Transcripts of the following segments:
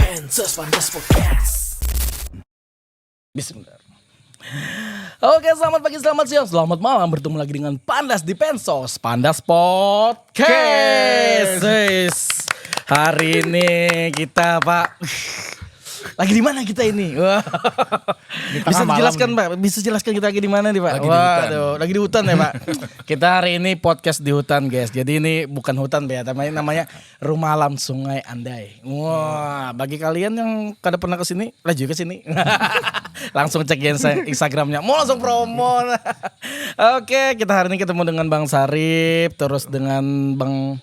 Pandas Podcast. Bismillah. Oke, selamat pagi, selamat siang, selamat malam. Bertemu lagi dengan Pandas di Pensos, Pandas Podcast. Hari ini kita Pak lagi di mana kita ini? Wah. Bisa dijelaskan Pak? Bisa jelaskan kita lagi di mana nih Pak? Lagi di hutan. Lagi di hutan ya Pak. Kita hari ini podcast di hutan guys. Jadi ini bukan hutan ya, namanya Rumah Alam Sungai Andai. Wah, bagi kalian yang kada pernah kesini, laju ke sini. Langsung cek Instagramnya. Mau langsung promo. Oke, kita hari ini ketemu dengan Bang Sarip, terus dengan Bang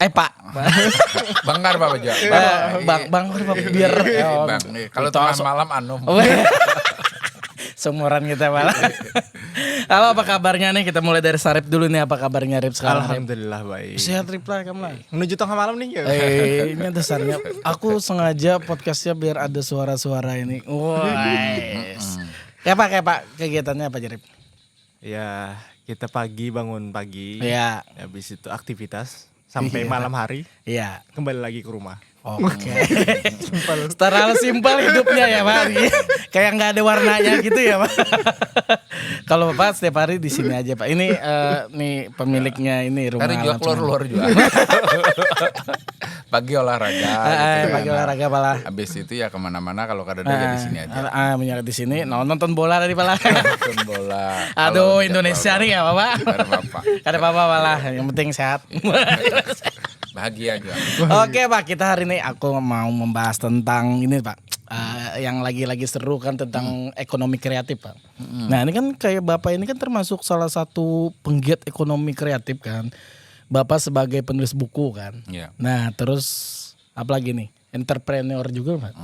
Pak. Banggar Pak Bejo. Bang biar Bang, kalau tengah malam seumuran kita malah. Halo, apa kabarnya nih? Kita mulai dari Sarip dulu nih. Apa kabarnya Rip sekarang? Alhamdulillah baik. Sehat Rip lah kamu lah. Menuju tengah malam nih ya. Ini dasarnya. Aku sengaja podcastnya biar ada suara-suara ini. Kayak Pak kegiatannya apa Rip? Ya kita bangun pagi. Iya. Habis itu aktivitas sampai Iya. malam hari. Iya. Kembali lagi ke rumah. Oke. Terlalu simpel hidupnya ya Pak. Kayak nggak ada warnanya gitu ya Pak. Kalau Bapak setiap hari di sini aja Pak. Ini nih pemiliknya ini rumah. Hari juga Alam keluar juga. Pagi olahraga. Pagi olahraga pala. Habis itu ya kemana-mana kalau kada ada ya di sini aja. Menyala di sini nonton bola tadi pala. Nonton bola. Aduh, Kalau Indonesia tidak nih ya Bapak. Ada apa-apa. Ada apa-apa pala. Yang penting sehat. Bahagia juga. Oke Pak, kita hari ini aku mau membahas tentang ini Pak. Yang lagi seru kan tentang ekonomi kreatif Pak. Nah ini kan kayak Bapak ini kan termasuk salah satu penggiat ekonomi kreatif kan. Bapak sebagai penulis buku kan. Iya. Nah terus apa lagi nih? Entrepreneur juga Pak.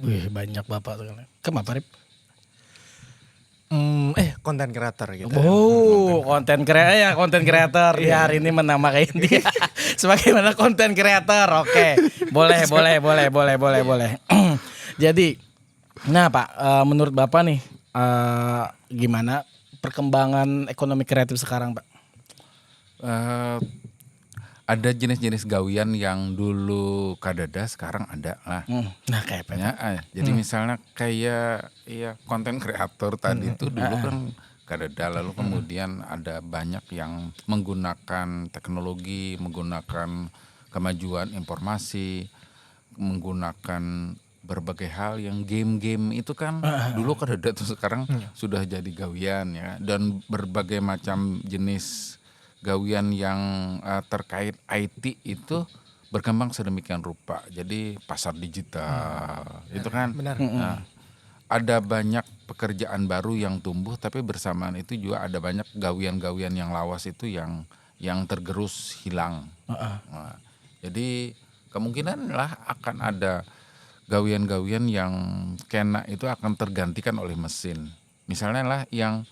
Wih banyak Bapak tuh kan. Kenapa Rip? Konten kreator gitu. Oh, konten kreator. Dia hari ini menamakan dia sebagaimana konten kreator. Oke. Boleh. Jadi, nah Pak, menurut Bapak nih gimana perkembangan ekonomi kreatif sekarang, Pak? Ada jenis-jenis gawian yang dulu kadada sekarang ada lah. Nah, kayak apa? Ya, jadi misalnya kayak konten kreator tadi itu dulu kan kadada, lalu kemudian ada banyak yang menggunakan teknologi, menggunakan kemajuan informasi, menggunakan berbagai hal yang game-game itu kan dulu kadada tuh sekarang sudah jadi gawian ya, dan berbagai macam jenis gawian yang terkait IT itu berkembang sedemikian rupa. Jadi pasar digital itu kan ada banyak pekerjaan baru yang tumbuh, tapi bersamaan itu juga ada banyak gawian-gawian yang lawas itu yang tergerus hilang. Nah, jadi kemungkinan lah akan ada gawian-gawian yang kena itu akan tergantikan oleh mesin. Misalnya lah yang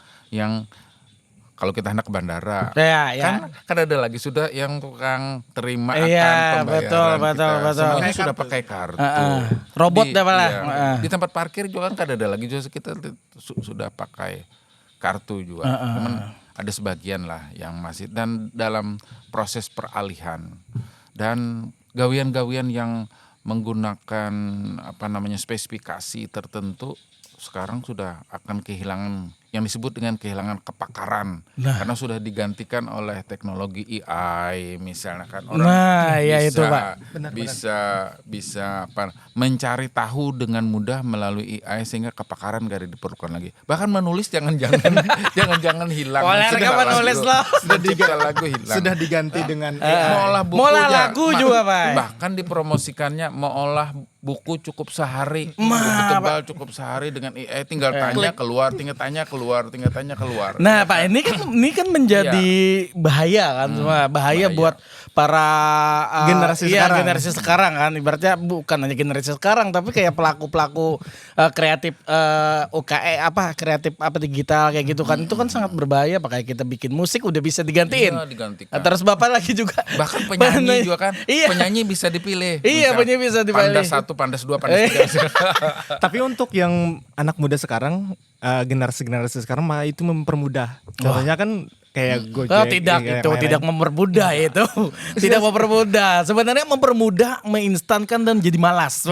kalau kita hendak ke bandara, kan ada lagi sudah yang tukang terima akan pembayaran. Betul. Semuanya sudah pakai kartu. Robot dah malah. Di tempat parkir juga kan ada lagi juga kita sudah pakai kartu juga. Cuman ada sebagian lah yang masih, dan dalam proses peralihan, dan gawian-gawian yang menggunakan spesifikasi tertentu sekarang sudah akan kehilangan yang disebut dengan kehilangan kepakaran, karena sudah digantikan oleh teknologi AI misalnya kan, orang itu Pak. bisa mencari tahu dengan mudah melalui AI sehingga kepakaran gak diperlukan lagi. Bahkan menulis jangan hilang. Sudah diganti dengan mau olah lagu juga Pak. Bahkan dipromosikannya mau olah buku cukup sehari, buku tebal cukup sehari dengan AI, tinggal tanya keluar. Nah Pak, ini kan menjadi bahaya kan, bahaya buat para generasi sekarang kan, ibaratnya bukan hanya generasi sekarang tapi kayak pelaku kreatif kreatif digital kayak gitu kan, itu kan sangat berbahaya Pak. Kayak kita bikin musik udah bisa digantiin. Terus Bapak lagi juga bahkan penyanyi juga kan, penyanyi bisa dipilih. Penyanyi bisa dipilih. Pandas 1, Pandas 2, Pandas 3. Tapi untuk yang anak muda sekarang, generasi sekarang mah itu mempermudah. Contohnya kan kayak Gojek. Oh, tidak kayak itu yang tidak lain-lain. mempermudah itu. Tidak mempermudah. Sebenarnya mempermudah, menginstankan dan jadi malas.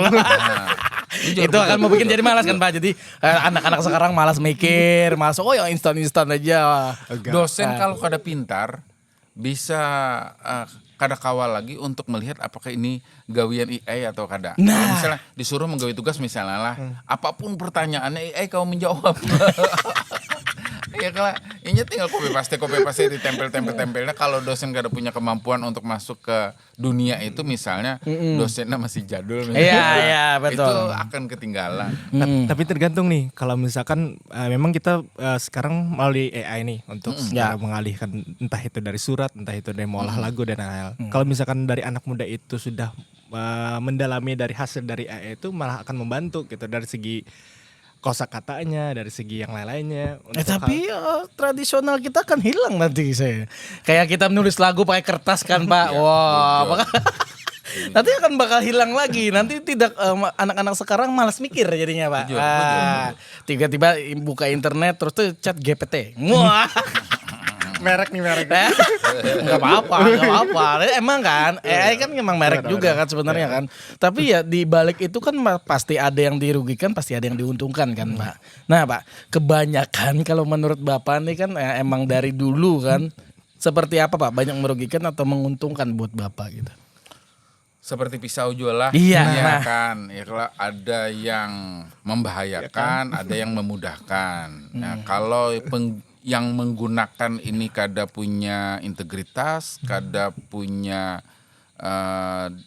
Itu akan membuat jadi malas kan Pak. Jadi anak-anak sekarang malas mikir, malas oh ya instan-instan aja. Dosen kalau kada pintar bisa kada kawal lagi untuk melihat apakah ini gawian AI atau kada. Nah. Kalau misalnya disuruh menggawi tugas misalnya lah, apapun pertanyaannya AI kau menjawab. Ya kalau ini tinggal copy paste ditempel-tempelnya. Kalau dosen gak ada punya kemampuan untuk masuk ke dunia itu misalnya dosennya masih jadul misalnya, Iya, betul. itu akan ketinggalan. Tapi tergantung nih, kalau misalkan memang kita sekarang melalui AI nih untuk segera mengalihkan entah itu dari surat, entah itu dari mengolah lagu dan lain-lain. Kalau misalkan dari anak muda itu sudah mendalami dari hasil dari AI itu malah akan membantu gitu dari segi kosakatanya, dari segi yang lain-lainnya. Tapi tradisional kita akan hilang nanti saya. Kayak kita menulis lagu pakai kertas kan Pak. Wah, nanti akan bakal hilang lagi. Nanti tidak anak-anak sekarang malas mikir jadinya Pak. Tiba-tiba buka internet terus tuh chat GPT. Wah. merek. Enggak apa-apa. Emang kan AI kan memang merek juga kan sebenarnya kan. Tapi ya di balik itu kan pasti ada yang dirugikan, pasti ada yang diuntungkan kan Pak. Nah Pak, kebanyakan kalau menurut Bapak nih kan emang dari dulu kan seperti apa Pak? Banyak merugikan atau menguntungkan buat Bapak gitu? Seperti pisau jualah, Iya, ya kan. Ya kalau ada yang membahayakan, ada yang memudahkan. Nah, kalau yang menggunakan ini kada punya integritas, kada punya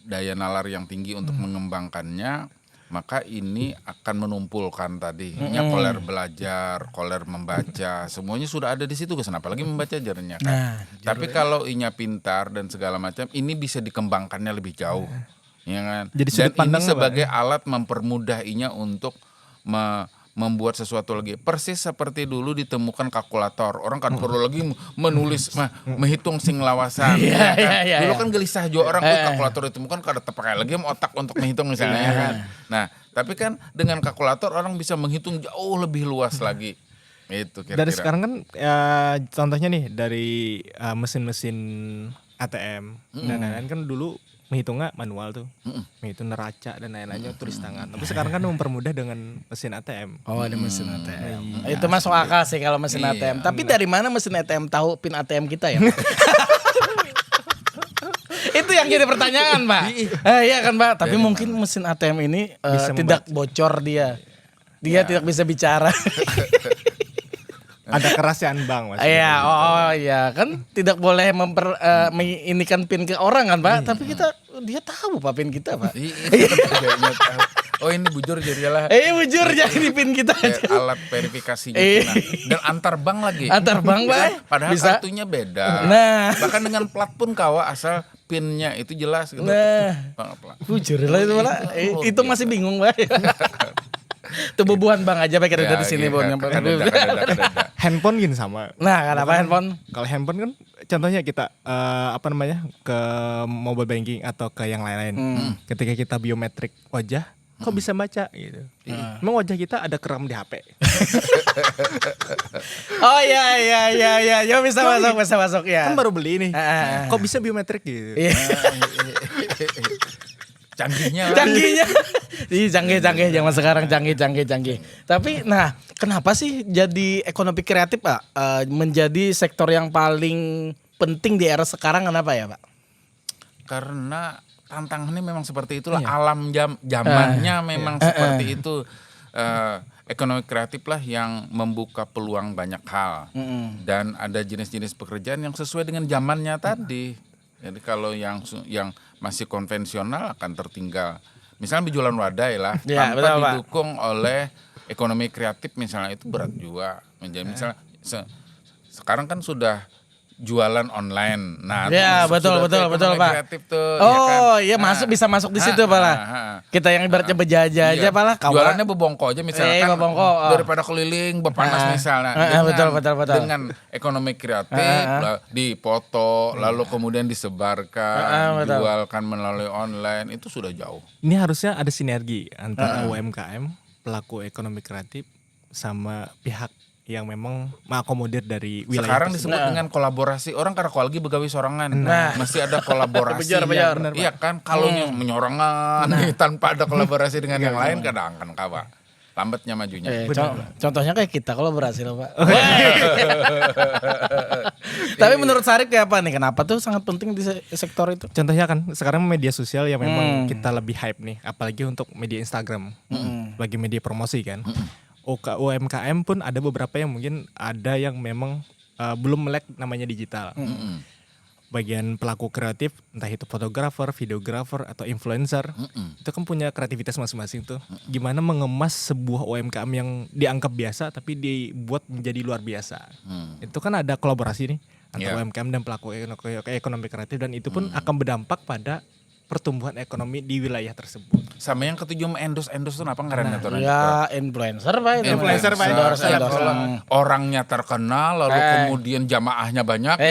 daya nalar yang tinggi untuk mengembangkannya, maka ini akan menumpulkan tadi. Koler belajar, koler membaca, semuanya sudah ada di situ. Kenapa lagi membaca jarnya kan? Tapi kalau inya pintar dan segala macam, ini bisa dikembangkannya lebih jauh. Ya kan? Jadi dan sudut ini pandangnya, sebagai alat mempermudah inya untuk membuat sesuatu lagi. Persis seperti dulu ditemukan kalkulator. Orang kan perlu lagi menulis, menghitung sing lawasan. Iya. Dulu kan gelisah juga orang kalkulator ditemukan kada terpakai lagi otak untuk menghitung misalnya ya kan. Nah, tapi kan dengan kalkulator orang bisa menghitung jauh lebih luas lagi. Itu kira-kira. Dari sekarang kan contohnya nih dari mesin-mesin ATM dan lain-lain kan dulu menghitungnya manual tuh, menghitung neraca dan lain-lainnya tulis tangan. Tapi sekarang kan mempermudah dengan mesin ATM. Oh ada mesin ATM. Itu masuk akal sih kalau mesin ATM. Tapi dari mana mesin ATM tahu pin ATM kita ya? Itu yang jadi pertanyaan Pak. Iya kan Pak. Tapi mungkin mesin ATM ini tidak bocor dia. Dia tidak bisa bicara. Ada kerahasiaan bank Mas. Iya, iya kan tidak boleh menginikan pin ke orang kan Pak. Tapi dia tahu Pak pin kita Pak. Oh ini bujur jadilah. Bujur jadi pin kita. Alat verifikasinya Cina. Dan antar bank lagi. Antar bank Pak. Padahal bisa. kartunya beda. Nah. Bahkan dengan plat pun kawa asal pinnya itu jelas gitu. Nah. Bujur lah itu malah. Itu masih bingung Pak. Itu bubuhan bang aja pakai dari sini Bon. Handphone gini sama. Nah, kenapa handphone? Kalau handphone kan contohnya kita ke mobile banking atau ke yang lain-lain. Ketika kita biometrik wajah, kok bisa baca gitu. Emang wajah kita ada keram di HP. Oh iya. Ya bisa masuk ya. Kan baru beli nih. Kok bisa biometrik gitu. Canggihnya. Ih canggih zaman sekarang canggih. Tapi nah, kenapa sih jadi ekonomi kreatif Pak menjadi sektor yang paling penting di era sekarang kenapa ya Pak? Karena tantangannya memang seperti itulah, alam zamannya memang seperti itu. Ekonomi kreatif lah yang membuka peluang banyak hal. Dan ada jenis-jenis pekerjaan yang sesuai dengan zamannya tadi. Jadi kalau yang masih konvensional akan tertinggal. Misalnya berjualan wadai lah, tanpa betul, didukung oleh ekonomi kreatif misalnya, itu berat juga. Misalnya sekarang kan sudah jualan online. Nah, betul Pak. Kreatif tuh, iya bisa masuk di situ Pak lah. Kita yang ibaratnya berjajah aja Pak lah. Jualannya bebongko aja misalkan. Daripada keliling bepanas misalnya. Betul. Dengan ekonomi kreatif dipoto lalu kemudian disebarkan, dijualkan melalui online, itu sudah jauh. Ini harusnya ada sinergi antara UMKM, pelaku ekonomi kreatif sama pihak yang memang mengakomodir dari wilayah Sekarang tersebut. disebut dengan kolaborasi. Orang karena kalau lagi begawi sorangan, masih ada kolaborasi. Bejar. Iya kan, kalau menyorangan tanpa ada kolaborasi dengan yang lain kadang kan kawa. Lambatnya majunya. Contohnya kayak kita kalau berhasil Pak. Tapi menurut Sarip kayak apa nih? Kenapa tuh sangat penting di sektor itu? Contohnya kan sekarang media sosial yang memang kita lebih hype nih, apalagi untuk media Instagram, bagi media promosi kan. UMKM pun ada beberapa yang mungkin ada yang memang belum melek namanya digital. Bagian pelaku kreatif, entah itu fotografer, videografer atau influencer, itu kan punya kreativitas masing-masing tuh. Gimana mengemas sebuah UMKM yang dianggap biasa tapi dibuat menjadi luar biasa. Itu kan ada kolaborasi nih antara UMKM dan pelaku ekonomi kreatif, dan itu pun akan berdampak pada pertumbuhan ekonomi di wilayah tersebut. Sama yang ketujuh endorse tuh apa ngarannya tuh? Ya influencer Pak. Influencer Pak. Endorse. Orangnya terkenal lalu kemudian jamaahnya banyak.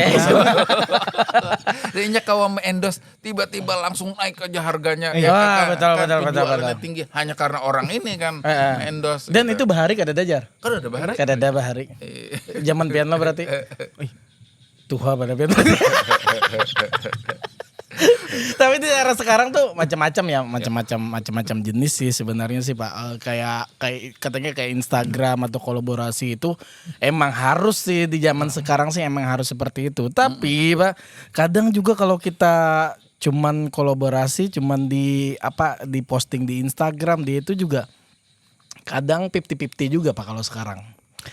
Jadinya kalau endorse tiba-tiba langsung naik aja harganya. Betul. Penjualannya tinggi hanya karena orang ini kan endorse. Dan itu bahari kada dajar. Kan ada bahari. Kada ada bahari. Zaman piano berarti. Tuha pada piano. Tapi di era sekarang tuh macam-macam jenis sih sebenarnya sih Pak. Kayak katanya kayak Instagram atau kolaborasi itu emang harus sih di zaman sekarang sih emang harus seperti itu. Tapi Pak, kadang juga kalau kita cuman kolaborasi cuman di posting di Instagram, di itu juga kadang 50-50 juga Pak kalau sekarang.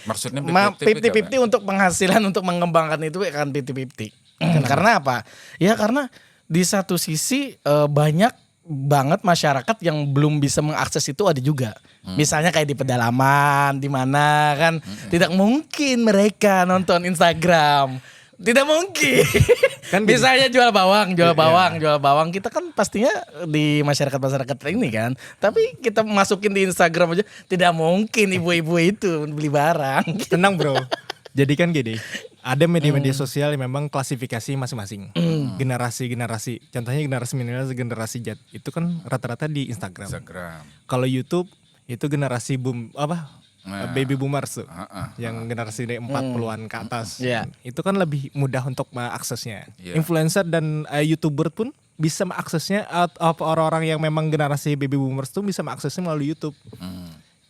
Maksudnya 50-50 untuk penghasilan untuk mengembangkan itu kan 50-50. Karena apa? Ya karena di satu sisi banyak banget masyarakat yang belum bisa mengakses itu ada juga. Misalnya kayak di pedalaman, di mana kan tidak mungkin mereka nonton Instagram. Tidak mungkin. Kan misalnya jual bawang kita kan pastinya di masyarakat ini kan. Tapi kita masukin di Instagram aja tidak mungkin ibu-ibu itu beli barang. Tenang bro. Jadi kan gini, ada media-media sosial yang memang klasifikasi masing-masing. Generasi-generasi, contohnya generasi milenial, generasi Z, itu kan rata-rata di Instagram. Kalau YouTube itu generasi baby boomers tuh, yang generasi dari 40-an ke atas. Itu kan lebih mudah untuk mengaksesnya. Influencer dan YouTuber pun bisa mengaksesnya, orang-orang yang memang generasi baby boomers tuh bisa mengaksesnya melalui YouTube.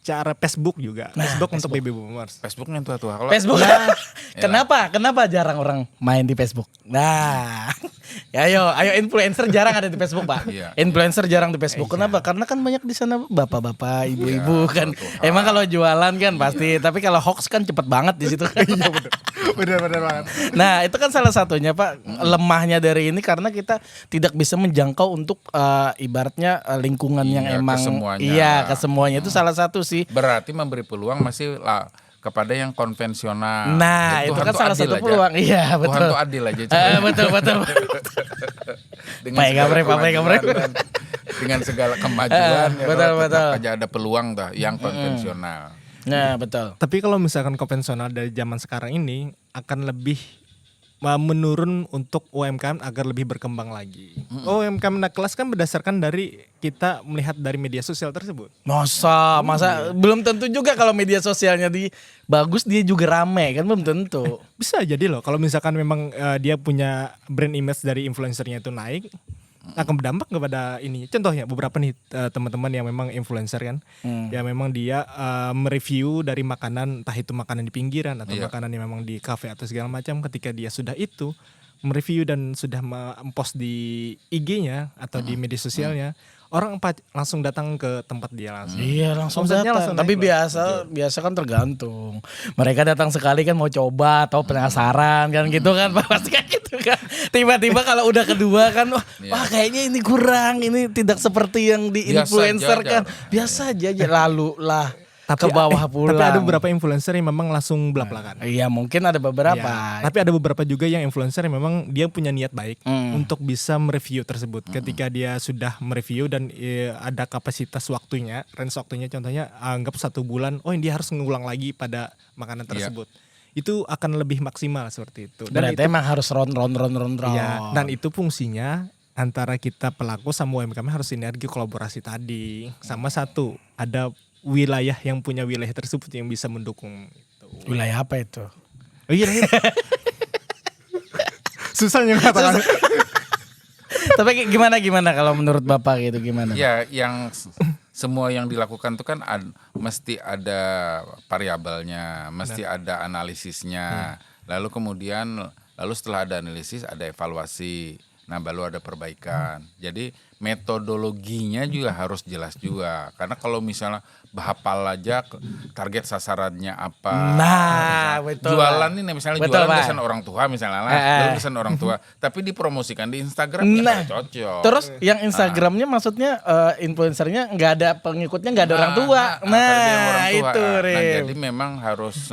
Cara Facebook juga. Facebook untuk baby boomers. Facebook yang tua-tua. Kalau Facebook. Kenapa jarang orang main di Facebook? Nah, ayo influencer jarang ada di Facebook, Pak. Influencer jarang di Facebook. Kenapa? Karena kan banyak di sana bapak-bapak, ibu-ibu kan. Emang kalau jualan kan pasti, tapi kalau hoax kan cepet banget di situ kan. Bener banget. Nah, itu kan salah satunya, Pak. Lemahnya dari ini karena kita tidak bisa menjangkau untuk ibaratnya lingkungan yang emang kesemuanya itu salah satu sih. Berarti memberi peluang masih kepada yang konvensional. Nah, itu kan salah satu peluang. Iya, betul. Tuhan tuh adil aja. Betul. Dengan segala kemajuan, betul. tetap aja ada peluang yang konvensional. Nah, betul. Tapi kalau misalkan konvensional dari zaman sekarang ini akan lebih menurun untuk UMKM agar lebih berkembang lagi. UMKM naik kelas kan berdasarkan dari kita melihat dari media sosial tersebut. Masa belum tentu juga kalau media sosialnya bagus dia juga rame kan, belum tentu. Bisa jadi loh kalau misalkan memang dia punya brand image dari influencernya itu naik, akan berdampak kepada ini. Contohnya beberapa nih teman-teman yang memang influencer kan, yang memang dia mereview dari makanan, entah itu makanan di pinggiran atau makanan yang memang di kafe atau segala macam. Ketika dia sudah itu mereview dan sudah mempost di IG-nya atau di media sosialnya, orang langsung datang ke tempat dia langsung. Iya, langsung datang. Tapi biasa kan tergantung. Mereka datang sekali kan mau coba atau penasaran kan gitu kan, pasti kan gitu kan. Tiba-tiba kalau udah kedua kan wah kayaknya ini kurang, ini tidak seperti yang di influencer kan. Biasa aja lalu lah ke bawah pulang. Tapi ada beberapa influencer yang memang langsung belak-belakan. Iya, mungkin ada beberapa. Tapi ada beberapa juga yang influencer yang memang dia punya niat baik untuk bisa mereview tersebut. Ketika dia sudah mereview dan ada kapasitas waktunya, range waktunya, contohnya anggap 1 bulan, dia harus ngulang lagi pada makanan tersebut. Itu akan lebih maksimal seperti itu. Dan berarti emang harus round. Iya, dan itu fungsinya antara kita pelaku sama UMKM harus sinergi kolaborasi tadi. Sama satu, ada wilayah yang punya wilayah tersebut yang bisa mendukung itu. Wilayah apa itu? Oh iya. Susah nyatakan. Tapi gimana kalau menurut Bapak gitu gimana? Ya, yang semua yang dilakukan itu kan mesti ada variabelnya, mesti ada analisisnya. Lalu kemudian setelah ada analisis ada evaluasi. Nah, baru ada perbaikan. Jadi metodologinya juga harus jelas juga. Karena kalau misalnya hafal aja target sasarannya apa. Nah, betul. Jualan ini misalnya betul, jualan Pak. desain orang tua misalnya lah, desain orang tua, tapi dipromosikan di Instagram ya nggak cocok. Terus yang Instagramnya maksudnya influencernya nggak ada pengikutnya, nggak ada orang tua. Nah, itu jadi memang harus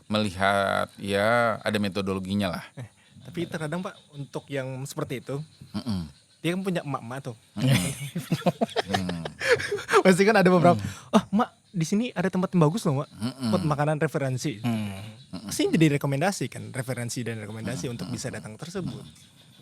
melihat ya ada metodologinya lah. Tapi terkadang Pak untuk yang seperti itu, dia kan punya emak-emak tuh. Pasti kan ada beberapa, mak di sini ada tempat yang bagus loh mak, buat makanan referensi. Pasti jadi rekomendasi kan, referensi dan rekomendasi untuk bisa datang tersebut.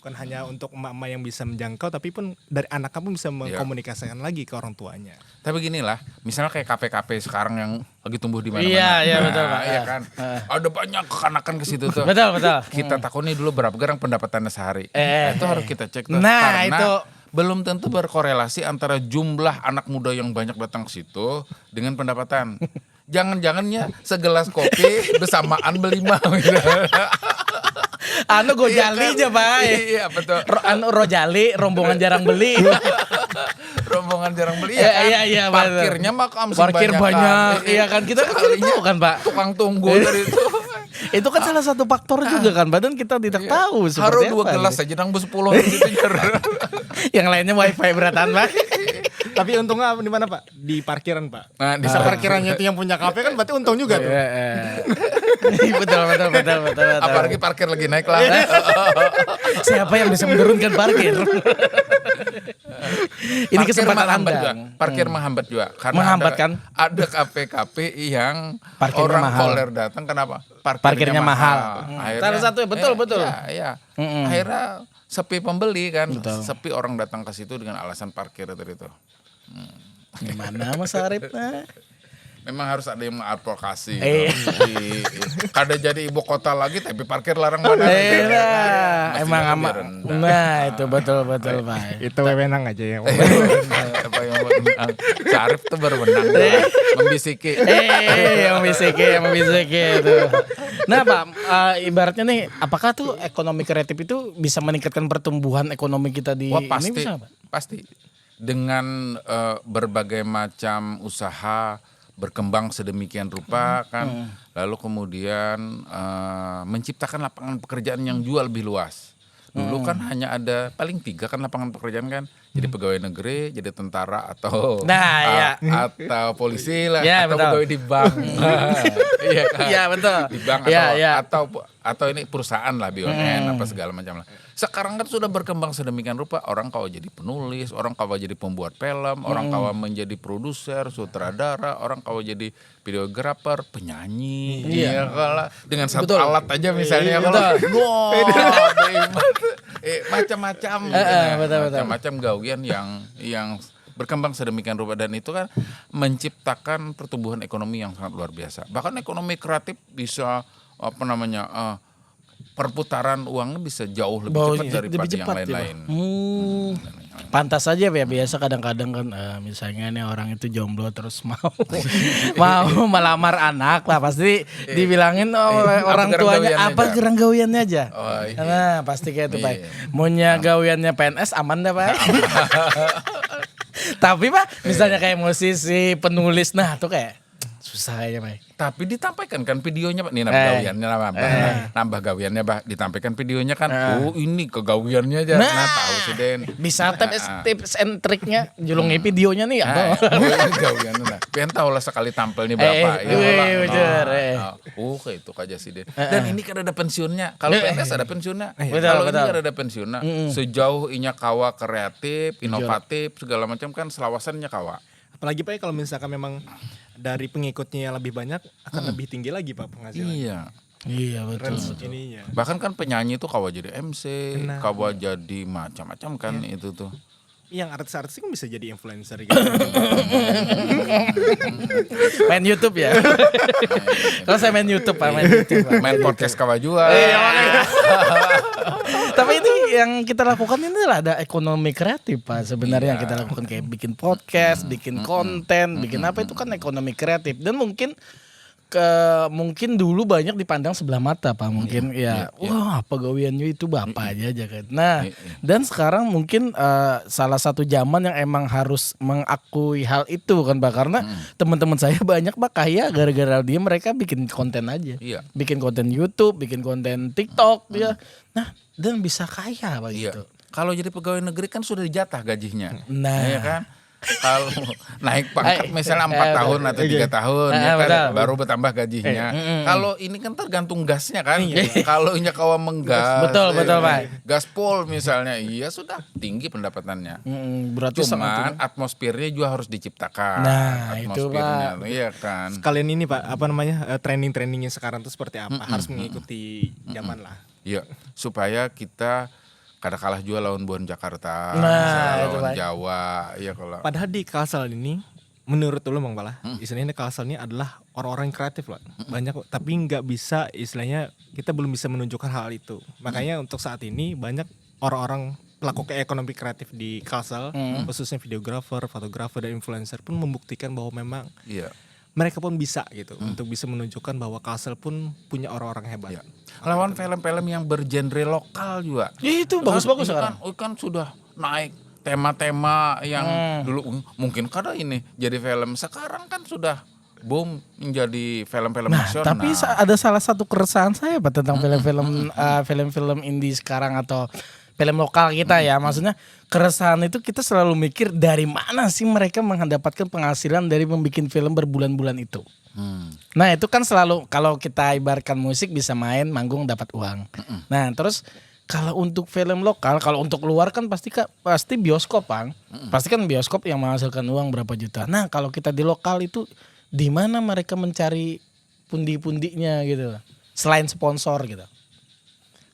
Bukan hanya untuk emak-emak yang bisa menjangkau, tapi pun dari anak pun bisa mengkomunikasikan lagi ke orang tuanya. Tapi gini lah, misalnya kayak kafe-kafe sekarang yang lagi tumbuh di mana-mana. Iya betul Pak. Iya kan, ada banyak kekanakan ke situ tuh. Betul. Kita takuni dulu berapa gerang pendapatannya sehari. Itu harus kita cek tuh. Nah, karena itu belum tentu berkorelasi antara jumlah anak muda yang banyak datang ke situ dengan pendapatan. Jangan-jangannya segelas kopi bersamaan beli gitu. Gojali aja Pak. Iya betul. Rojali, rombongan jarang beli. Rombongan jarang beli ya kan. Iya, parkirnya makam parkir banyak. Iya kan, kita kan tahu kan Pak. Tukang tunggu dari itu. Itu kan salah satu faktor juga kan, badan kita tidak tahu Haru seperti 2 gelas aja nang 10 gitu. Yang lainnya wifi beratan Pak. Tapi untungnya di mana Pak? Di parkiran Pak. Nah, di parkirannya itu yang punya kafe kan berarti untung juga tuh. betul. Apalagi parkir lagi naik lah. Siapa yang bisa menurunkan parkir? Ini kesempatan Anda. Parkir menghambat juga. Karena Menghambat kan? Ada kafe-kafe yang Parkirnya orang mahal. koler datang kenapa? Parkirnya mahal. Akhirnya, Salah satu betul. Iya. Akhirnya sepi pembeli kan. Betul. Sepi orang datang ke situ dengan alasan parkir itu. Gimana Mas Arif? Memang harus ada yang mengadvokasi. Kada jadi ibu kota lagi tapi parkir larang mana. Emang amat. Nah, itu betul Pak. Itu wewenang aja ya. Apa yang menang? Syarif tuh berwenang membisiki. Membisiki itu. Nah Pak, ibaratnya nih, apakah tuh ekonomi kreatif itu bisa meningkatkan pertumbuhan ekonomi kita di pasti, ini bisa Pak? Pasti. Dengan berbagai macam usaha berkembang sedemikian rupa kan, lalu kemudian menciptakan lapangan pekerjaan yang juga lebih luas. Dulu kan hanya ada paling 3 kan lapangan pekerjaan kan, jadi pegawai negeri, jadi tentara atau atau polisi lah, atau betul. pegawai di bank, iya kan? Iya betul. Di bank atau ini perusahaan lah BUMN apa segala macam lah. Sekarang kan sudah berkembang sedemikian rupa, orang kawa jadi penulis, orang kawa jadi pembuat film, orang kawa menjadi produser, sutradara, orang kawa jadi videografer, penyanyi, iya kalau dengan satu alat aja misalnya macam-macam, macam-macam gawian yang berkembang sedemikian rupa, dan itu kan menciptakan pertumbuhan ekonomi yang sangat luar biasa. Bahkan ekonomi kreatif bisa perputaran uangnya bisa jauh lebih cepat daripada yang lain-lain. Pantas saja ya, biasa kadang-kadang kan misalnya nih orang itu jomblo terus mau melamar anak lah, pasti dibilangin oleh orang tuanya apa gerang gawiannya aja. Nah pasti kayak itu Pak. Maunya gawiannya PNS aman dah Pak. Tapi Pak misalnya kayak musisi, penulis, nah tuh kayak susah aja Pak. Tapi ditampaikan kan videonya Pak, nih nambah gawiannya Pak, ditampaikan videonya kan, ini kegawiannya aja, tahu sih Den. Bisa tips and triknya, julungi videonya nih apa? Gawiannya nah, pengen tahu lah sekali tampilnya berapa. Kayak itu aja sih Den. Dan ini kan ada pensiunnya, kalau PNS ada pensiunnya, kalau ini kan ada pensiunnya. Sejauh inya kawa kreatif, inovatif, segala macam kan selawasannya kawa. Apalagi Pak kalau misalkan memang dari pengikutnya yang lebih banyak akan lebih tinggi lagi Pak penghasilannya. Iya betul. Ininya. Bahkan kan penyanyi itu kawa jadi MC, kawa jadi macam-macam kan itu tuh. Yang artis-artis kan bisa jadi influencer gitu. Main YouTube ya. Kalau saya main YouTube Pak, main YouTube Pak. Main podcast Kawajua. Tapi ini yang kita lakukan ini adalah ada ekonomi kreatif Pak. Sebenarnya yang kita lakukan kayak bikin podcast, bikin konten, bikin apa itu kan ekonomi kreatif. Dan mungkin dulu banyak dipandang sebelah mata Pak. Mungkin wah pegawaiannya itu bapak aja kan. Nah, dan sekarang mungkin salah satu zaman yang emang harus mengakui hal itu kan Pak. Karena teman-teman saya banyak Pak kaya gara-gara dia mereka bikin konten aja. Iya. Bikin konten YouTube, bikin konten TikTok dia. Nah, dan bisa kaya Pak Iya. gitu. Kalau jadi pegawai negeri kan sudah dijatah gajinya. Nah. Iya kan? Kalau naik pangkat misalnya 4 tahun atau 3 tahun ya kan, betul. baru bertambah gajinya. Kalau ini kan tergantung gasnya kan. Kalau nya kawa menggas. Betul Pak. Gaspol misalnya, iya sudah tinggi pendapatannya. Berarti Cuman atmosfernya juga harus diciptakan. Nah, itu, Pak. Iya kan. Sekalian ini Pak, training-trainingnya sekarang tuh seperti apa? Harus mengikuti zaman lah. Iya, supaya kita kada kalah juga lawan Bon Jakarta, Nah, lawan itu, Jawa, ya kalau. Padahal di Kalsel ini, menurut lu Bang Pala, istilahnya Kalsel ini adalah orang-orang yang kreatif lah. Banyak, tapi nggak bisa istilahnya kita belum bisa menunjukkan hal itu. Makanya untuk saat ini banyak orang-orang pelaku ekonomi kreatif di Kalsel, khususnya videografer, fotografer, dan influencer pun membuktikan bahwa memang mereka pun bisa gitu untuk bisa menunjukkan bahwa Kalsel pun punya orang-orang hebat. Iya. Lawan film-film yang bergenre lokal juga. Itu bagus-bagus sekarang. Kan sudah naik tema-tema yang dulu mungkin kada ini jadi film, sekarang kan sudah boom menjadi film-film nasional. Tapi ada salah satu keresahan saya Pak tentang film-film indie sekarang atau film lokal kita ya. Maksudnya keresahan itu kita selalu mikir dari mana sih mereka mendapatkan penghasilan dari membuat film berbulan-bulan itu. Nah itu kan selalu kalau kita ibaratkan musik bisa main, manggung dapat uang. Nah terus kalau untuk film lokal, kalau untuk luar kan pasti bioskop Bang. Pasti kan bioskop yang menghasilkan uang berapa juta. Nah kalau kita di lokal itu di mana mereka mencari pundi-pundinya gitu. Selain sponsor gitu.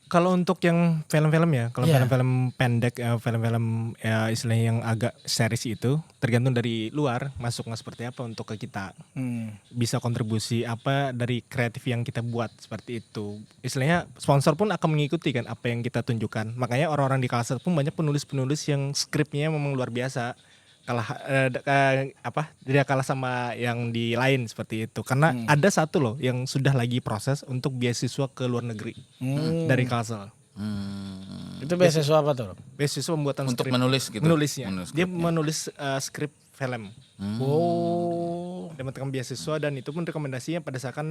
Kalau untuk yang film-film ya, kalau film-film pendek, film-film ya istilahnya yang agak series itu tergantung dari luar masuknya seperti apa untuk ke kita. Bisa kontribusi apa dari kreatif yang kita buat seperti itu. Istilahnya sponsor pun akan mengikuti kan apa yang kita tunjukkan. Makanya orang-orang di Kalsel pun banyak penulis-penulis yang skripnya memang luar biasa. Tidak kalah sama yang di lain seperti itu karena ada satu loh yang sudah lagi proses untuk beasiswa ke luar negeri dari Kalsel. Itu beasiswa apa tuh? Beasiswa pembuatan untuk skrip. menulis gitu. Menulisnya. Dia menulis skrip film. Dia mendapatkan beasiswa dan itu pun rekomendasinya pada saat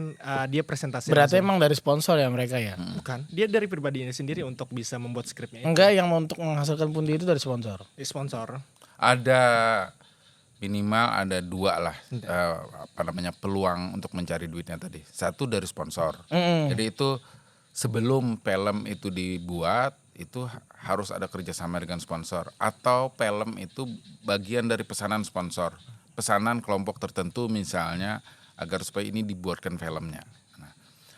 dia presentasi. Berarti langsung. emang dari sponsor ya mereka ya? Bukan. Dia dari pribadinya sendiri untuk bisa membuat skripnya. Enggak, yang untuk menghasilkan pundi itu dari sponsor. Sponsor. Ada minimal ada 2 lah peluang untuk mencari duitnya tadi. Satu dari sponsor. Jadi itu sebelum film itu dibuat itu harus ada kerjasama dengan sponsor atau film itu bagian dari pesanan sponsor, pesanan kelompok tertentu misalnya agar supaya ini dibuatkan filmnya. Nah,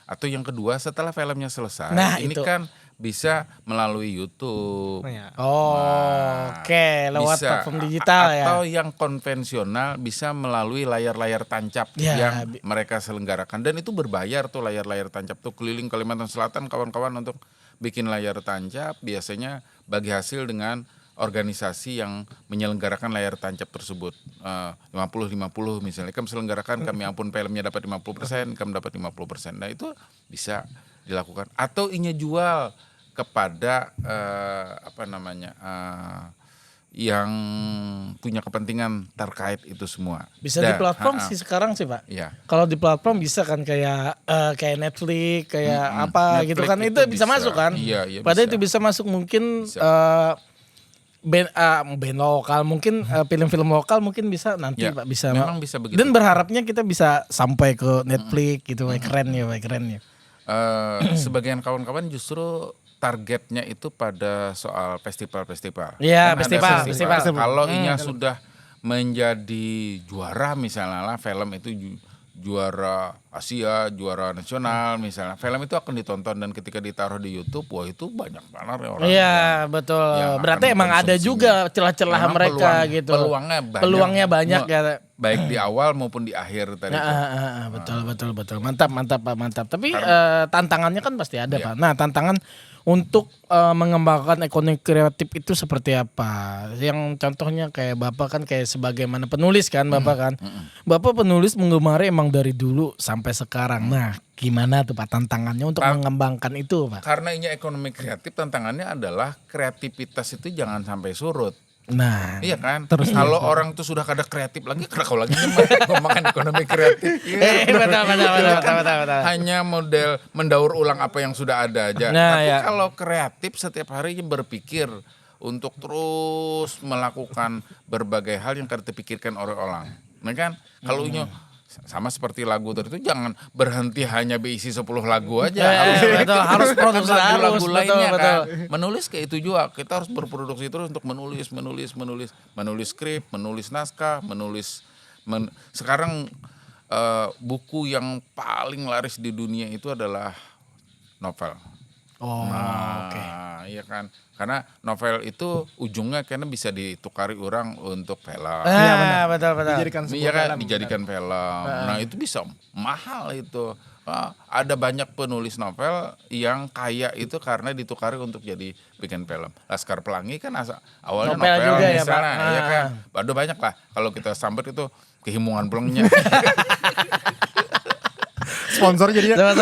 atau yang kedua setelah filmnya selesai, ini itu kan bisa melalui YouTube. Oke, lewat platform digital ya. Atau yang konvensional bisa melalui layar-layar tancap yang mereka selenggarakan dan itu berbayar tuh layar-layar tancap tuh keliling Kalimantan Selatan kawan-kawan untuk bikin layar tancap biasanya bagi hasil dengan organisasi yang menyelenggarakan layar tancap tersebut 50-50 misalnya kami selenggarakan kami ampun filmnya dapat 50%, kami dapat 50%. Nah itu bisa dilakukan atau inya jual kepada yang punya kepentingan terkait itu semua. Bisa di platform sih sekarang sih Pak. Iya. Kalau di platform bisa kan kayak Netflix, kayak apa Netflix gitu kan itu bisa masuk kan. Iya, padahal bisa. itu bisa masuk mungkin band lokal mungkin film-film lokal mungkin bisa nanti Pak bisa. Memang bisa begitu. Dan berharapnya kita bisa sampai ke Netflix gitu, keren ya. Sebagian kawan-kawan justru targetnya itu pada soal festival-festival. Iya, kan festival. Kalau inya sudah menjadi juara misalnya lah film itu juara Asia, juara nasional misalnya. Film itu akan ditonton dan ketika ditaruh di YouTube, wah itu banyak banget ya orang. Iya, betul. yang Berarti akan emang ada mengkonsumsinya. juga celah-celah Memang mereka gitu. Peluangnya banyak ya. Baik di awal maupun di akhir tadi. Betul. Mantap Pak. Tapi tantangannya kan pasti ada Pak. Nah, tantangan untuk mengembangkan ekonomi kreatif itu seperti apa? Yang contohnya kayak Bapak kan kayak sebagaimana penulis kan Bapak kan. Bapak penulis menggemari emang dari dulu sampai sekarang. Nah, gimana tuh Pak tantangannya untuk mengembangkan itu Pak? Karena ini ekonomi kreatif, tantangannya adalah kreativitas itu jangan sampai surut. Nah, Iya kan? Kalau orang tuh sudah kada kreatif lagi, kau lagi ngomongin ekonomi kreatif. betul. Hanya model mendaur ulang apa yang sudah ada aja. Nah, Tapi ya. kalau kreatif setiap hari berpikir untuk terus melakukan berbagai hal yang kada terpikirkan oleh orang. Nah kan? Kalau sama seperti lagu tadi itu jangan berhenti hanya berisi 10 lagu aja. Harus produksi lagu lainnya betul. kan. Menulis kayak itu juga. Kita harus berproduksi terus untuk menulis skrip, menulis naskah, sekarang buku yang paling laris di dunia itu adalah novel. Oke. Iya kan. Karena novel itu ujungnya karena bisa ditukari orang untuk film. Betul. Iya kan, dijadikan film. Nah itu bisa mahal itu. Ada banyak penulis novel yang kaya itu karena ditukari untuk jadi bikin film. Laskar Pelangi kan awalnya Novel novel juga ya, misalnya, Pak. iya kan. Ada banyak lah. Kalau kita sambat itu kehimungan pelengnya. Sponsor jadinya.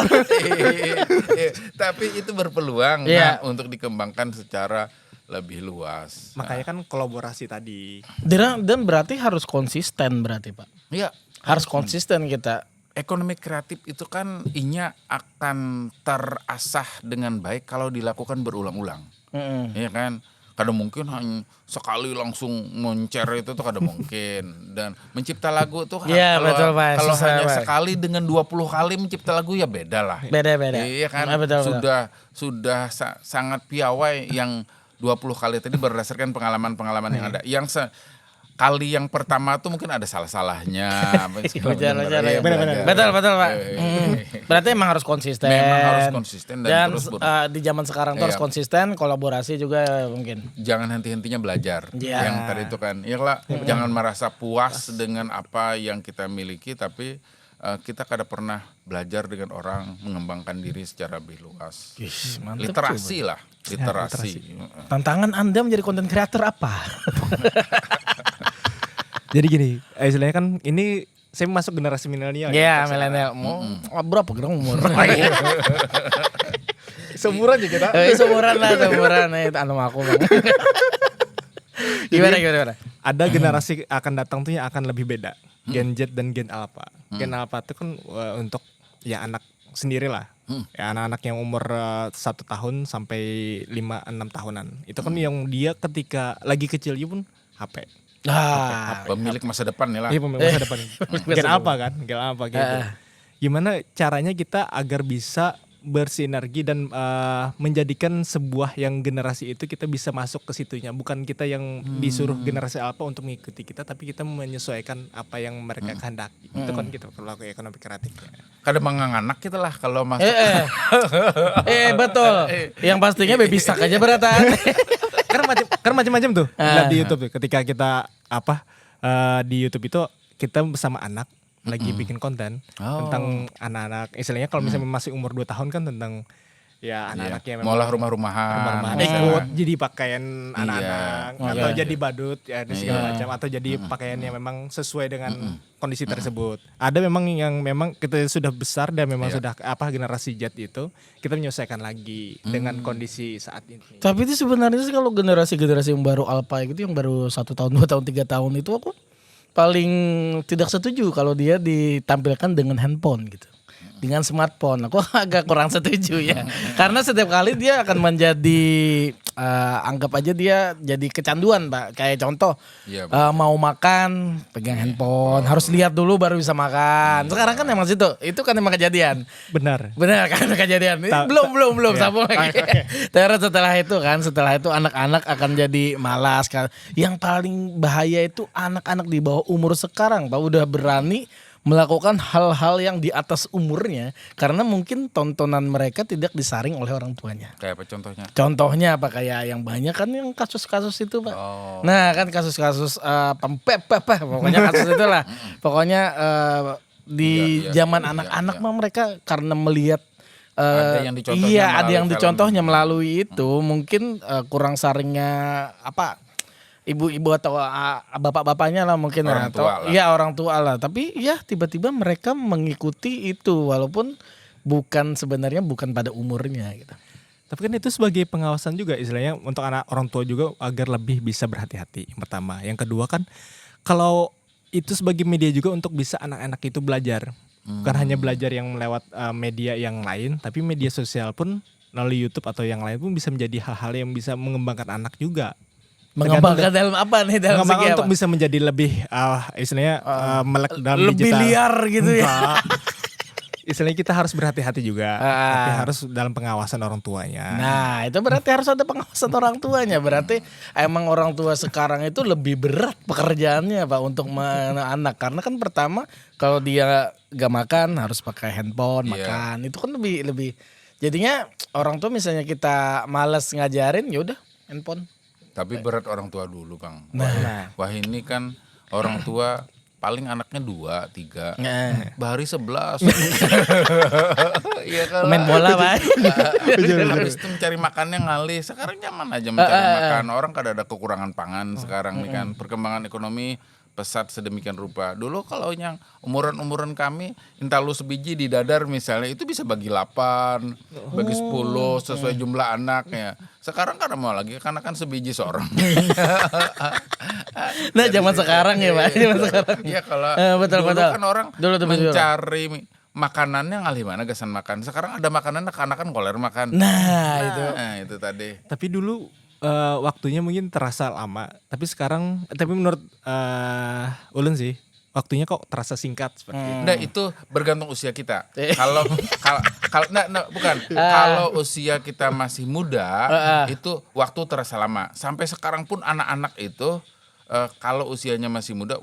Tapi itu berpeluang untuk dikembangkan secara lebih luas. Makanya kan kolaborasi tadi. Dan berarti harus konsisten berarti Pak. Iya. Harus konsisten kita. Ekonomi kreatif itu kan inya akan terasah dengan baik kalau dilakukan berulang-ulang. Iya kan? Kada mungkin hanya sekali langsung moncer itu tuh kada mungkin. Dan mencipta lagu tuh betul, Pak. kalau Susah, hanya Pak. sekali dengan 20 kali mencipta lagu ya beda lah. Beda. Iya kan? Betul. Sudah sangat piawai yang 20 kali tadi berdasarkan pengalaman-pengalaman yang ada. Yang kali yang pertama tuh mungkin ada salah-salahnya. Benar. Betul Pak. Berarti emang harus konsisten. Memang harus konsisten dan terus di zaman sekarang tuh harus konsisten, kolaborasi juga mungkin. Jangan henti-hentinya belajar. Yang tadi itu kan. Iyalah, jangan merasa puas dengan apa yang kita miliki tapi kita kada pernah belajar dengan orang mengembangkan diri secara lebih luas. Mantep Literasi juga. lah, literasi. Tantangan Anda menjadi konten kreator apa? Jadi gini, istilahnya kan ini saya masuk generasi milenial. Iya, milenial. Berapa gerang umur? Seumuran aja kita. Seumuran. Itu anu aku Bang. Gimana? Ada generasi akan datang tuh yang akan lebih beda. Gen Z dan Gen Alpha. Gen Alpha itu kan untuk ya anak sendiri lah. Ya, anak-anak yang umur 1 tahun sampai 5-6 tahunan. Itu kan yang dia ketika lagi kecil pun HP. Pemilik masa depan ya lah. Iya, pemilik masa depan. Gen apa kan? Gen apa gitu. Gimana caranya kita agar bisa bersinergi dan menjadikan sebuah yang generasi itu kita bisa masuk ke situnya, bukan kita yang disuruh generasi alpha untuk mengikuti kita, tapi kita menyesuaikan apa yang mereka kehendaki. Itu kan kita perlu ekonomi kreatifnya. Kada menganganak kita lah kalau masuk. Betul. Yang pastinya baby sak aja beratan. Kan macam-macam tuh. Lihat di YouTube tuh, ketika kita di YouTube itu kita bersama anak lagi bikin konten tentang anak-anak, istilahnya kalau misalnya masih umur 2 tahun kan tentang ya anak-anak yang memang malah rumah-rumahan ikut jadi pakaian anak-anak atau jadi badut ya segala macam, atau jadi pakaian yang memang sesuai dengan kondisi tersebut. Ada memang yang memang kita sudah besar dan memang sudah generasi Z itu kita menyesuaikan lagi dengan kondisi saat ini. Tapi itu sebenarnya sih kalau generasi-generasi yang baru alpha gitu, yang baru 1 tahun, 2 tahun, 3 tahun itu aku paling tidak setuju kalau dia ditampilkan dengan handphone gitu. Dengan smartphone. Aku agak kurang setuju ya. Karena setiap kali dia akan menjadi anggap aja dia jadi kecanduan, Pak. Kayak contoh mau makan pegang handphone, harus lihat dulu baru bisa makan. Sekarang kan emang situ. Itu kan emang kejadian. Benar Kan kejadian. Belum sambung lagi. Terus setelah itu anak-anak akan jadi malas kan. Yang paling bahaya itu anak-anak di bawah umur sekarang, Pak, udah berani melakukan hal-hal yang di atas umurnya karena mungkin tontonan mereka tidak disaring oleh orang tuanya. Kayak apa contohnya? Contohnya apa kayak yang banyak kan yang kasus-kasus itu Pak. Oh. Nah kan kasus-kasus pokoknya kasus itulah. Pokoknya di Iya, zaman iya, anak-anak iya. mah mereka karena melihat Ada yang dicontohnya iya ada melalui yang film. dicontohnya melalui itu mungkin kurang saringnya apa ibu-ibu atau bapak-bapaknya lah mungkin Orang atau tua lah. iya orang tua lah tapi ya tiba-tiba mereka mengikuti itu walaupun sebenarnya bukan pada umurnya gitu. Tapi kan itu sebagai pengawasan juga istilahnya untuk anak orang tua juga agar lebih bisa berhati-hati. Yang pertama, yang kedua kan kalau itu sebagai media juga untuk bisa anak-anak itu belajar. Bukan hanya belajar yang lewat media yang lain, tapi media sosial pun melalui YouTube atau yang lain pun bisa menjadi hal-hal yang bisa mengembangkan anak juga. Mengembangkan dalam apa nih dalam Mengembangkan segi untuk apa? bisa menjadi lebih istilahnya melek dalam Lebih digital. liar gitu ya. Enggak. Istilahnya kita harus berhati-hati juga, tapi Ah. harus dalam pengawasan orang tuanya. Nah itu berarti harus ada pengawasan orang tuanya. Berarti emang orang tua sekarang itu lebih berat pekerjaannya Pak untuk anak. Karena kan pertama kalau dia gak makan harus pakai handphone Iya. makan. Itu kan lebih. Jadinya orang tua misalnya kita malas ngajarin ya udah handphone. Tapi berat orang tua dulu Bang. Nah. Wah ini kan orang tua paling anaknya 2, 3. Nah. Bahari 11. Iya kan. Pemain bola Pak. Habis itu mencari makannya ngalih. Sekarang nyaman aja mencari makan. Orang kada ada kekurangan pangan sekarang nih kan. Perkembangan ekonomi pesat sedemikian rupa. Dulu kalau yang umuran-umuran kami intalu sebiji di dadar misalnya itu bisa bagi 8, bagi 10 sesuai jumlah anaknya. Sekarang kada mau lagi karena kan sebiji seorang. Nah zaman sekarang ya Pak. Zaman sekarang. Iya kalau Betul, dulu betul. kan orang Dulu tuh betul. mencari makanannya ngalih mana gasan makan. Sekarang ada makanan anak-anak koler makan. Nah itu. Nah, itu tadi. Tapi dulu waktunya mungkin terasa lama, tapi sekarang menurut Ulun sih waktunya kok terasa singkat seperti itu. Nah, itu bergantung usia kita. Kalau bukan. Kalau usia kita masih muda, itu waktu terasa lama. Sampai sekarang pun anak-anak itu kalau usianya masih muda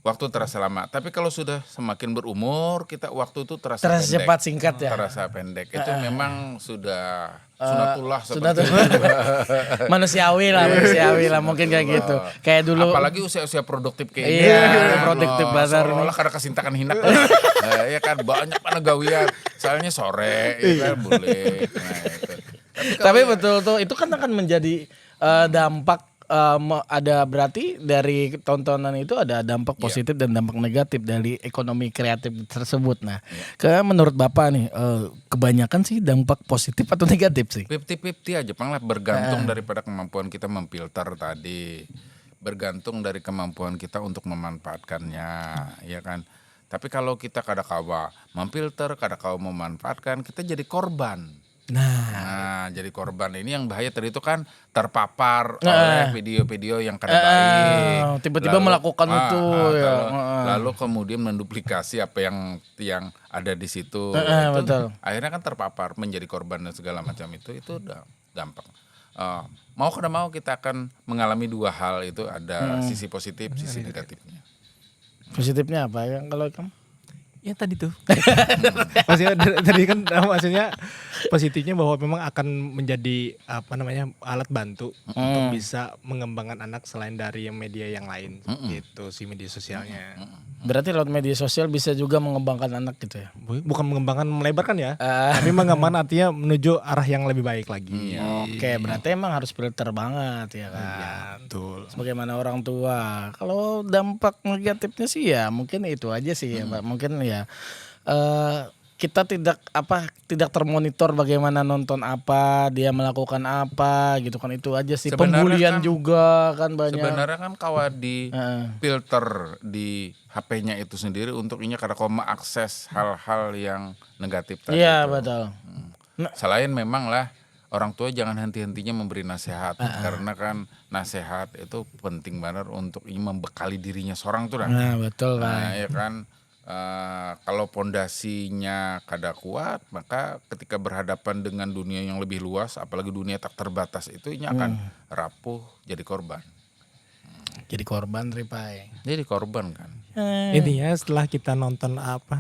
waktu terasa lama. Tapi kalau sudah semakin berumur, kita waktu itu terasa pendek. cepat singkat ya. Terasa pendek. Itu memang sudah sunatullah Sudah seperti tuh. itu. manusiawi lah mungkin kayak gitu. Kayak dulu. Apalagi usia-usia produktif kayak ini. Iya, kan, produktif loh. bazar. Seolah-olah kada kesintakan hinak. Ya kan banyak mana gawian. Soalnya sore ya kan boleh. Nah, itu. Tapi betul tuh itu kan akan menjadi dampak ada berarti dari tontonan itu ada dampak positif dan dampak negatif dari ekonomi kreatif tersebut. Nah, menurut Bapak nih kebanyakan sih dampak positif atau negatif sih? 50-50 aja Pang lah, bergantung daripada kemampuan kita memfilter tadi. Bergantung dari kemampuan kita untuk memanfaatkannya, ya kan. Tapi kalau kita kada kawa memfilter, kada kawa memanfaatkan, kita jadi korban. Nah, jadi korban ini yang bahaya tadi itu kan terpapar oleh video-video yang kada baik. Tiba-tiba melakukan itu ya. Lalu kemudian menduplikasi apa yang ada di situ. Betul. Akhirnya kan terpapar menjadi korban dan segala macam itu udah gampang. Mau kada mau kita akan mengalami dua hal itu, ada sisi positif, sisi negatifnya. Positifnya apa ya kalau kamu? Ya tadi tuh. Maksudnya tadi kan maksudnya positifnya bahwa memang akan menjadi alat bantu untuk bisa mengembangkan anak selain dari media yang lain gitu si media sosialnya. Berarti lewat media sosial bisa juga mengembangkan anak gitu ya? Bukan mengembangkan melebarkan ya, tapi mengembangkan artinya menuju arah yang lebih baik lagi. Oke, berarti emang harus filter banget ya kan. Betul. Sebagaimana orang tua. Kalau dampak negatifnya sih ya mungkin itu aja sih ya Pak. Mungkin ya kita tidak termonitor bagaimana nonton apa, dia melakukan apa gitu kan, itu aja sih. Sebenarnya Pembulian kan- juga kan banyak. Sebenarnya kan kawa di filter di HP-nya itu sendiri untuk ini karena kau mengakses hal-hal yang negatif tadi. Iya itu. betul. Selain memang lah orang tua jangan henti-hentinya memberi nasihat, karena kan nasihat itu penting banget untuk ini membekali dirinya seorang tuh. Nah betul Pak. Nah, ya kan kalau pondasinya kada kuat, maka ketika berhadapan dengan dunia yang lebih luas, apalagi dunia tak terbatas itu, ini akan rapuh jadi korban. Jadi korban Ripai. Jadi korban kan. Intinya setelah kita nonton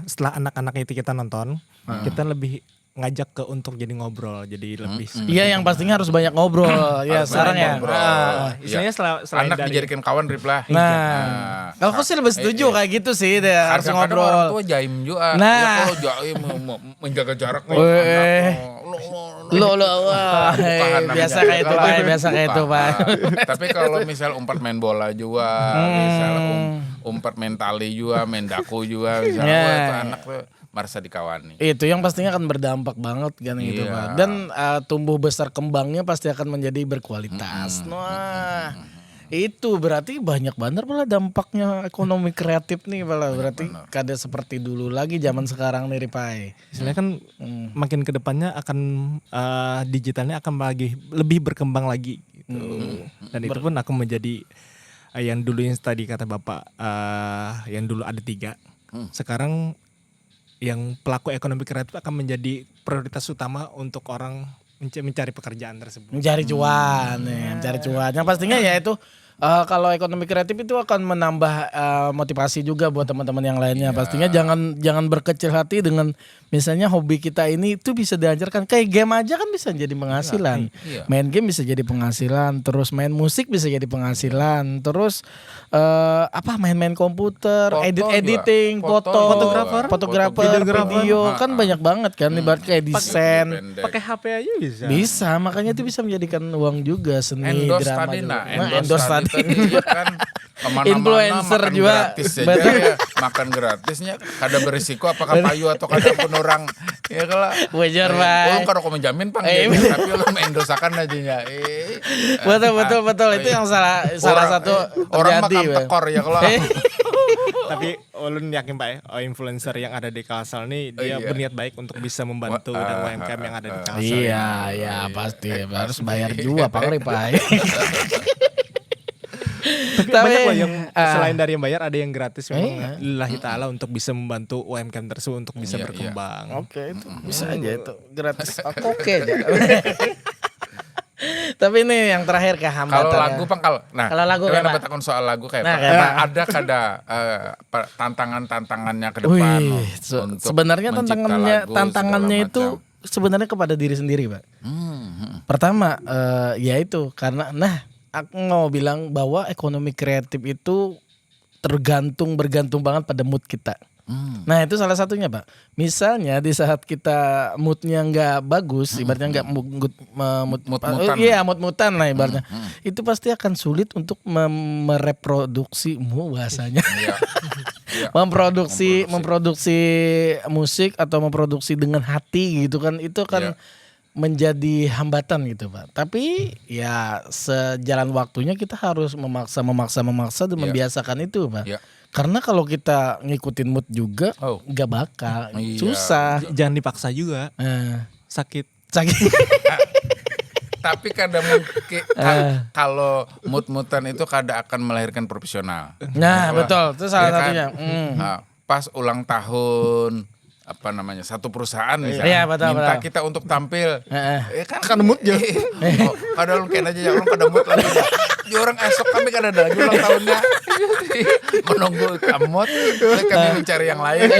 setelah anak-anak itu kita nonton, kita lebih ngajak ke untuk jadi ngobrol, jadi lebih. Iya, yang pastinya harus banyak ngobrol. Ya Harus sekarang ya. banyak ngobrol. Istilahnya selain Anak dari dijadikan kawan Riplah. Nah, kalau aku sih lebih setuju kayak gitu sih, deh, harus Kadang-kadang ngobrol. orang tua jaim juga. Nah. Ya kalau jaim menjaga jarak nih. Weh. Lo wah, Bukan namanya. biasa kayak itu Pak, biasa kayak itu Bukan. Pak. Tapi kalau misal umpat main bola juga, misal umpat main tali juga, main daku juga, misalnya Ya. wah, itu anak tuh merasa dikawani. Itu yang pastinya akan berdampak banget kan gitu Iya. Pak. Dan tumbuh besar kembangnya pasti akan menjadi berkualitas. Nah, itu berarti banyak banget pula dampaknya ekonomi kreatif nih pula. Berarti kada seperti dulu lagi zaman sekarang nih Ripai. istilahnya kan makin ke depannya akan digitalnya akan lebih berkembang lagi gitu. Dan itu pun akan menjadi yang dulu yang tadi kata Bapak yang dulu ada 3. Sekarang yang pelaku ekonomi kreatif akan menjadi prioritas utama untuk orang mencari pekerjaan tersebut. Mencari cuan nih, mencari cuan. Yang pastinya ya itu kalau ekonomi kreatif itu akan menambah motivasi juga buat teman-teman yang lainnya. Pastinya jangan berkecil hati dengan misalnya hobi kita ini itu bisa diajarkan. Kayak game aja kan bisa jadi penghasilan. Iya. Main game bisa jadi penghasilan, terus main musik bisa jadi penghasilan, terus main-main komputer, Foto editing, juga. fotografer, video kan banyak banget kan. Ibarat kayak desain. Pakai HP aja bisa. Bisa, makanya itu bisa menjadikan uang juga, seni, Endorse drama tadi juga. endorse tadi kan kemana-mana Influencer makan juga. gratis aja Betul. ya. Makan gratisnya kada berisiko apakah payu atau kada pun orang ya kalau Wajar, Pak. ulun kada kau menjamin pang Eh, jadi, tapi ulun mendosakan aja nya Betul. Itu yang salah satu orang terjadi, makan Bang. tekor ya kalau Tapi ulun yakin Pak influencer yang ada di Kalsel nih dia Iya. berniat baik untuk bisa membantu dan UMKM yang ada di Kalsel. Iya, pasti harus bayar juga Pak Ripai. Tapi banyak loh yang selain dari yang bayar ada yang gratis memang lillahi ta'ala untuk bisa membantu UMKM tersebut untuk bisa Iya, berkembang. Oke, itu bisa aja itu gratis. Oke aja. Tapi ini yang terakhir ke hambatan. kalau lagu pang Kalau lagu kita kayak dapat apa? takon soal lagu kayak Nah, apa? kayak apa? Ada kada tantangannya ke depan untuk sebenarnya mencipta lagu, tantangannya segala itu macam. sebenarnya kepada diri sendiri, Pak. Pertama, ya itu karena aku mau bilang bahwa ekonomi kreatif itu bergantung banget pada mood kita. Nah itu salah satunya Pak. Misalnya di saat kita moodnya nggak bagus, ibaratnya nggak Mood-moodan. mood-moodan lah ibaratnya. Itu pasti akan sulit untuk mereproduksi bahasanya. Iya. Iya. memproduksi musik atau memproduksi dengan hati gitu kan. Itu kan menjadi hambatan gitu Pak. Tapi ya sejalan waktunya kita harus memaksa dan membiasakan itu Pak. Iya. Karena kalau kita ngikutin mood juga nggak bakal, Iya. susah. Jangan dipaksa juga. Sakit. Sakit. Tapi kadang mungkin kalau mood-moodan itu kadang akan melahirkan profesional. Nah betul, itu salah Iya kan? satunya. Nah, pas ulang tahun satu perusahaan misalnya Iya, betul, minta betul. kita untuk tampil Kan mood ya. kadang kena aja orang kada mood lagi di orang esok kami kada ada lagi ulang tahunnya menunggu kamot kami mencari yang lain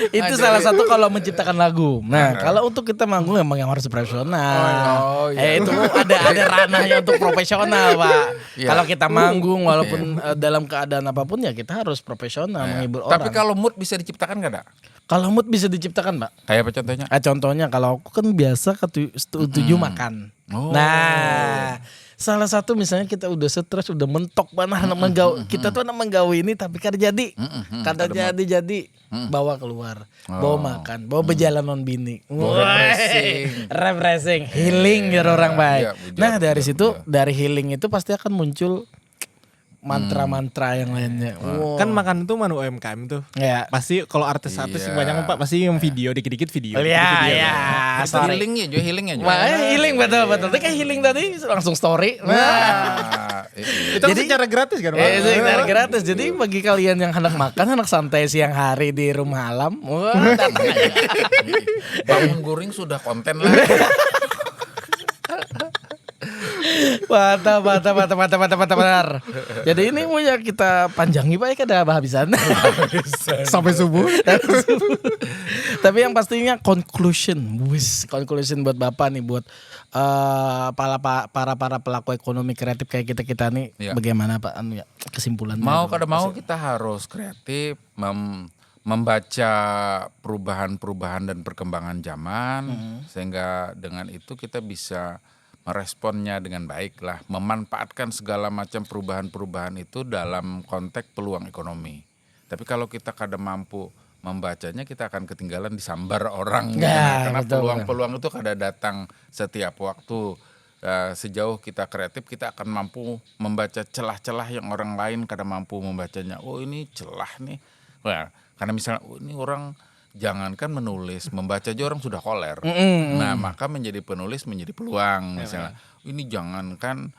Itu salah satu kalau menciptakan lagu. Nah, kalau untuk kita manggung memang yang harus profesional. iya. Itu ada ranahnya untuk profesional, Pak. Iya. Kalau kita manggung walaupun dalam keadaan apapun ya kita harus profesional menghibur orang. tapi kalau mood bisa diciptakan kada Kalau mood bisa diciptakan, Pak. kayak apa contohnya Contohnya kalau aku kan biasa tujuh makan. Oh. Nah, salah satu misalnya kita udah stres, udah mentok banget kita tuh anak menggawe ini tapi kada jadi. Kada jadi bawa keluar, bawa makan, bawa berjalan non bini. Refreshing, healing ya orang baik. Iya, Nah, dari situ dari healing itu pasti akan muncul mantra-mantra yang lainnya. Kan makan itu manu UMKM tuh. Ya. Pasti kalau artis-artis Iya. banyak Pak pasti yang video dikit-dikit video. Ya, itu healing ya juga healing ya juga Wah, healing betul. Itu kayak healing tadi langsung story. Nah, Itu kan secara gratis kan Pak? Itu yang gratis. Jadi bagi kalian yang hendak makan, hendak santai siang hari di rumah alam, datang aja. bangun guring sudah konten lah Mantap. Jadi ini mau ya kita panjangi Pak ya kada habisan. Sampai subuh. Tapi yang pastinya conclusion buat Bapak nih, buat para pelaku ekonomi kreatif kayak kita nih, Ya. bagaimana Pak kesimpulannya? Mau kada mau kita harus kreatif, membaca perubahan-perubahan dan perkembangan zaman, sehingga dengan itu kita bisa meresponnya dengan baik lah, memanfaatkan segala macam perubahan-perubahan itu dalam konteks peluang ekonomi. Tapi kalau kita kada mampu membacanya, kita akan ketinggalan disambar orang. Ya, Karena betul. peluang-peluang itu kada datang setiap waktu. Sejauh kita kreatif, kita akan mampu membaca celah-celah yang orang lain kada mampu membacanya. Oh ini celah nih. Wah, karena misalnya ini orang jangankan menulis, membaca aja orang sudah koler. Nah, maka menjadi penulis menjadi peluang misalnya. Ini jangankan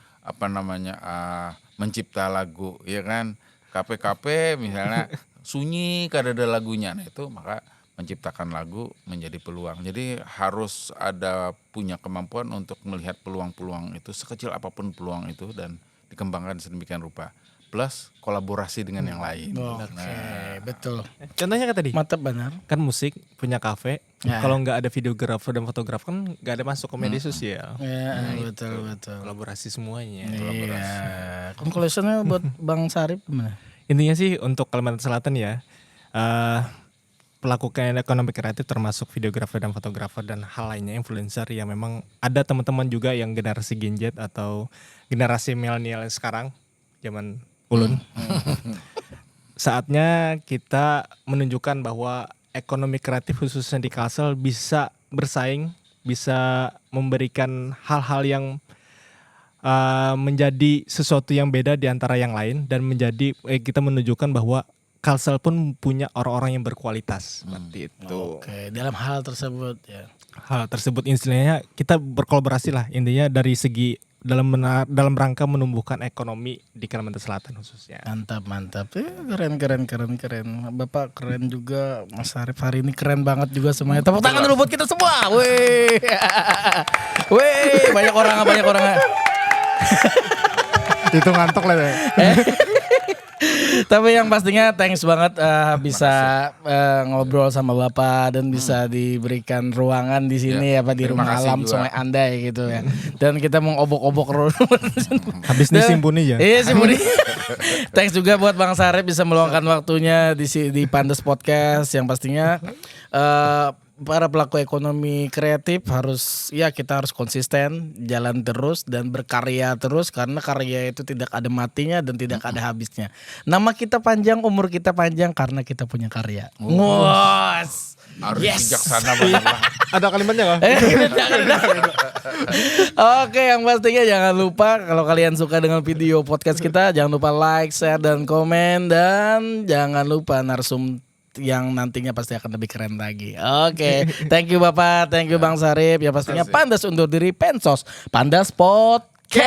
mencipta lagu, ya kan? KP misalnya sunyi kada ada lagunya. Nah, itu maka menciptakan lagu menjadi peluang. Jadi harus ada punya kemampuan untuk melihat peluang-peluang itu, sekecil apapun peluang itu, dan dikembangkan sedemikian rupa. Plus kolaborasi dengan yang lain. Oke, betul. Contohnya kan tadi, Mantap benar. kan musik punya kafe. Ya. Kalau nggak ada videografer dan fotografer kan nggak ada masuk ke media sosial. Ya, betul. Kolaborasi semuanya. Iya. Conclusionnya buat Bang Sarip gimana? Intinya sih untuk Kalimantan Selatan ya, pelaku ekonomi kreatif termasuk videografer dan fotografer dan hal lainnya, influencer yang memang ada teman-teman juga yang generasi Gen Z atau generasi milenial sekarang, zaman ulun. Saatnya kita menunjukkan bahwa ekonomi kreatif khususnya di Kalsel bisa bersaing, bisa memberikan hal-hal yang menjadi sesuatu yang beda di antara yang lain, dan menjadi kita menunjukkan bahwa Kalsel pun punya orang-orang yang berkualitas seperti itu. Oke, dalam hal tersebut ya. Hal tersebut istilahnya kita berkolaborasi lah, intinya dari segi dalam rangka menumbuhkan ekonomi di Kalimantan Selatan khususnya. Mantap. Keren. Bapak keren juga, Mas Sarip hari ini keren banget juga semuanya. Tepuk tangan dulu buat kita semua. Wih. Banyak orang. Itu ngantuk lah ya. Tapi yang pastinya thanks banget bisa ngobrol sama Bapak dan bisa diberikan ruangan di sini ya Pak, di terima rumah kasih alam juga. Sungai Andai gitu ya. Dan kita mau obok-obok Habis ini simpuni ya. Iya simpuni. Thanks juga buat Bang Sarip bisa meluangkan waktunya di Pandas Podcast, yang pastinya para pelaku ekonomi kreatif kita harus konsisten, jalan terus dan berkarya terus, karena karya itu tidak ada matinya dan tidak ada habisnya. Nama kita panjang, umur kita panjang karena kita punya karya. Ngos. Harus Yes. bijaksana banget lah. Ada kalimatnya nggak? Oke, yang pastinya jangan lupa kalau kalian suka dengan video podcast kita, jangan lupa like, share, dan komen, dan jangan lupa narsum yang nantinya pasti akan lebih keren lagi. Oke, thank you Bapak, thank you Bang Sarip. Ya pastinya Pandas undur diri, Pensos Pandas Podcast.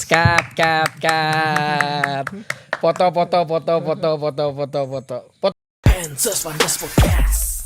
Cut. Foto. Pensos Pandas Podcast.